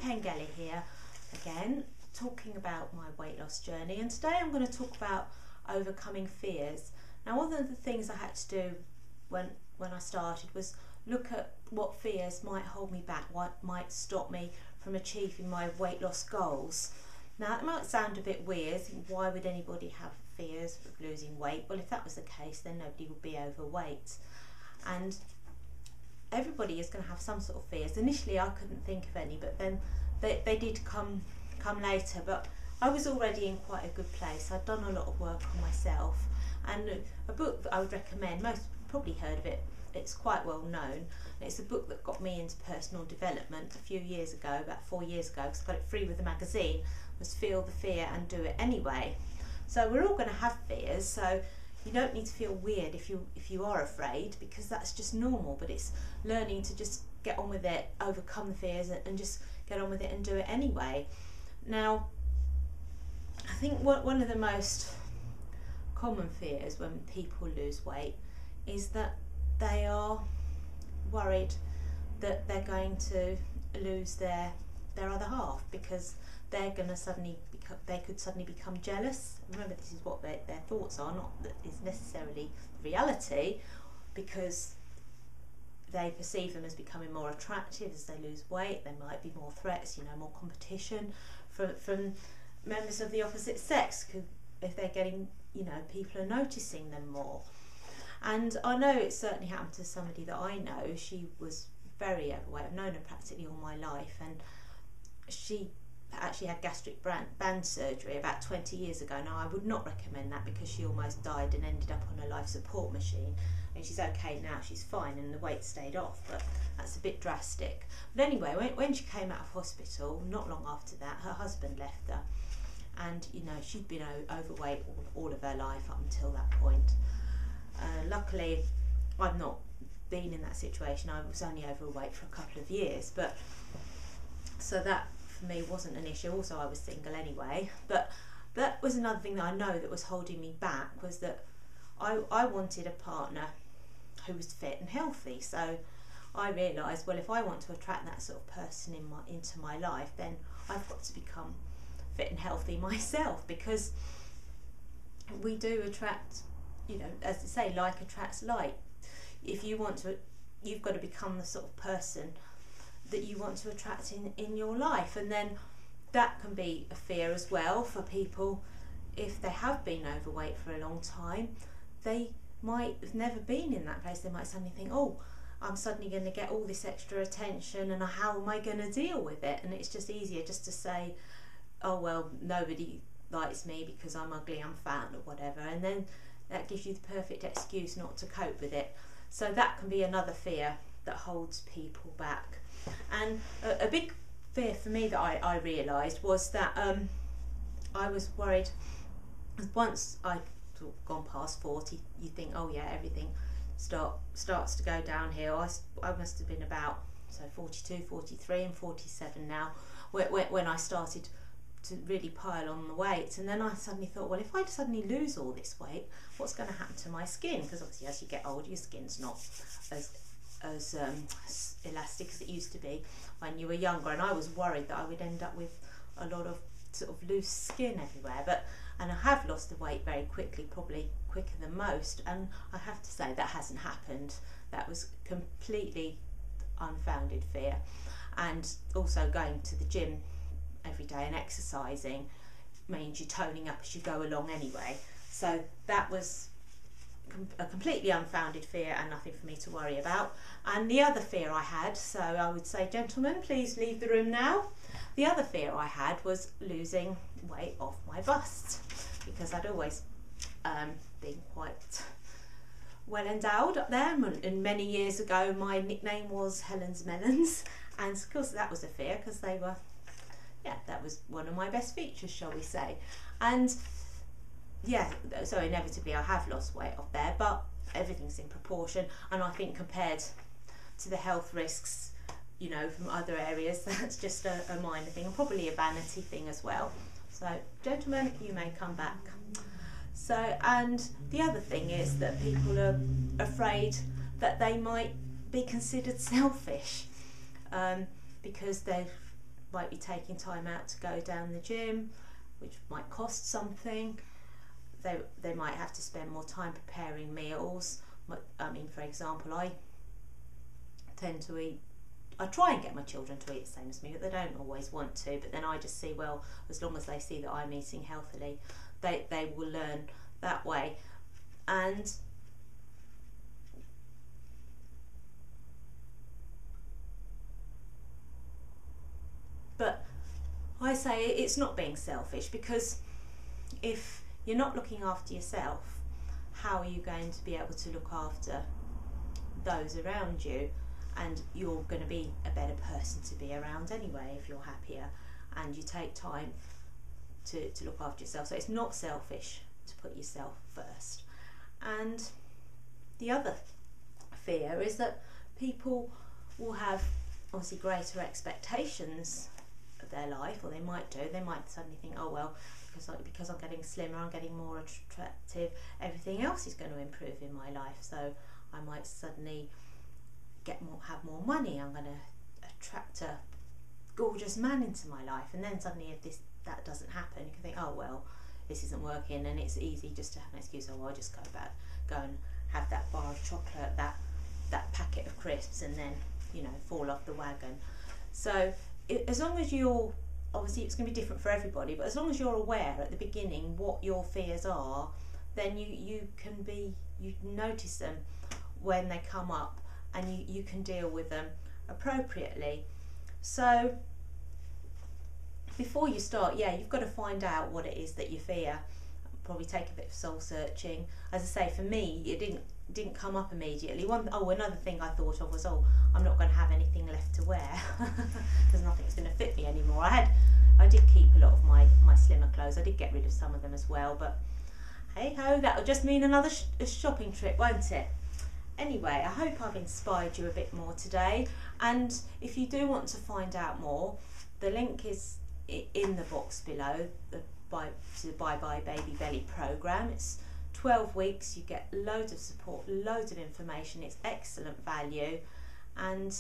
Pengelly here again, talking about my weight loss journey, and today I'm going to talk about overcoming fears. Now, one of the things I had to do when I started was look at what fears might hold me back, what might stop me from achieving my weight loss goals. Now, it might sound a bit weird. Why would anybody have fears of losing weight? Well, if that was the case, then nobody would be overweight. And everybody is going to have some sort of fears. Initially, I couldn't think of any, but then they did come later. But I was already in quite a good place. I'd done a lot of work on myself, and a book that I would recommend, most probably heard of it, it's quite well known. It's a book that got me into personal development a few years ago, about 4 years ago, because I got it free with the magazine, was Feel the Fear and Do It Anyway. So we're all going to have fears, so you don't need to feel weird if you are afraid, because that's just normal. But it's learning to just get on with it, overcome the fears, and just get on with it and do it anyway. Now, I think one of the most common fears when people lose weight is that they are worried that they're going to lose their other half, because they could suddenly become jealous. Remember, this is what their thoughts are, not that is necessarily reality, because they perceive them as becoming more attractive as they lose weight. There might be more threats, more competition from members of the opposite sex, if they're getting, people are noticing them more. And I know it certainly happened to somebody that I know. She was very overweight. I've known her practically all my life, and she actually had gastric band surgery about 20 years ago. Now, I would not recommend that, because she almost died and ended up on a life support machine, and she's okay now, she's fine, and the weight stayed off, but that's a bit drastic. But anyway, when she came out of hospital, not long after that, her husband left her, and she'd been overweight all of her life up until that point. Luckily, I've not been in that situation. I was only overweight for a couple of years, but so that for me wasn't an issue. Also, I was single anyway, but that was another thing that I know that was holding me back, was that I wanted a partner who was fit and healthy. So I realised, well, if I want to attract that sort of person into my life, then I've got to become fit and healthy myself, because we do attract, as they say, like attracts like. If you want to, you've got to become the sort of person that you want to attract in your life. And then that can be a fear as well for people. If they have been overweight for a long time, they might have never been in that place. They might suddenly think, oh, I'm suddenly going to get all this extra attention, and how am I going to deal with it? And it's just easier just to say, oh, well, nobody likes me because I'm ugly, I'm fat, or whatever, and then that gives you the perfect excuse not to cope with it. So that can be another fear that holds people back. And a big fear for me that I realised was that I was worried, once I'd sort of gone past 40, you think, oh yeah, everything starts to go downhill. I must have been about 42, 43 and 47 now when I started to really pile on the weight. And then I suddenly thought, well, if I suddenly lose all this weight, what's going to happen to my skin? Because obviously as you get older, your skin's not as elastic as it used to be when you were younger, and I was worried that I would end up with a lot of sort of loose skin everywhere. And I have lost the weight very quickly, probably quicker than most, and I have to say that hasn't happened. That was completely unfounded fear. And also going to the gym every day and exercising means you're toning up as you go along anyway. So that was a completely unfounded fear and nothing for me to worry about. And the other fear I had, so I would say, gentlemen, please leave the room now. The other fear I had was losing weight off my bust, because I'd always been quite well endowed up there, and many years ago my nickname was Helen's Melons, and of course that was a fear, because they were, that was one of my best features, shall we say. And yeah, so inevitably I have lost weight off there, but everything's in proportion, and I think compared to the health risks, from other areas, that's just a minor thing, and probably a vanity thing as well. So gentlemen, you may come back. So, and the other thing is that people are afraid that they might be considered selfish, because they've might be taking time out to go down the gym, which might cost something. They might have to spend more time preparing meals. I mean, for example, I try and get my children to eat the same as me, but they don't always want to. But then I just see, well, as long as they see that I'm eating healthily, they will learn that way. But I say it's not being selfish, because if you're not looking after yourself, how are you going to be able to look after those around you? And you're going to be a better person to be around anyway if you're happier and you take time to look after yourself. So it's not selfish to put yourself first. And the other fear is that people will have obviously greater expectations of their life, or they might do. They might suddenly think, oh well, because I'm getting slimmer, I'm getting more attractive, everything else is going to improve in my life. So I might suddenly have more money, I'm going to attract a gorgeous man into my life. And then suddenly if that doesn't happen, you can think, oh well, this isn't working, and it's easy just to have an excuse. Oh well, I'll just go and have that bar of chocolate, that packet of crisps, and then, you know, fall off the wagon. So as long as you're, obviously it's going to be different for everybody, but as long as you're aware at the beginning what your fears are, then you notice them when they come up, and you can deal with them appropriately. So before you start, you've got to find out what it is that you fear. Probably take a bit of soul searching. As I say, for me, it didn't come up immediately. Another thing I thought of was, I'm not going to have anything left to wear because nothing's going to fit me anymore. I did keep a lot of my slimmer clothes. I did get rid of some of them as well, but hey ho, that'll just mean another shopping trip, won't it? Anyway, I hope I've inspired you a bit more today, and if you do want to find out more, the link is in the box below, to the Bye Bye Baby Belly programme. It's 12 weeks, you get loads of support, loads of information, it's excellent value, and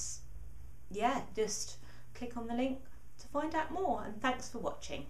just click on the link to find out more, and thanks for watching.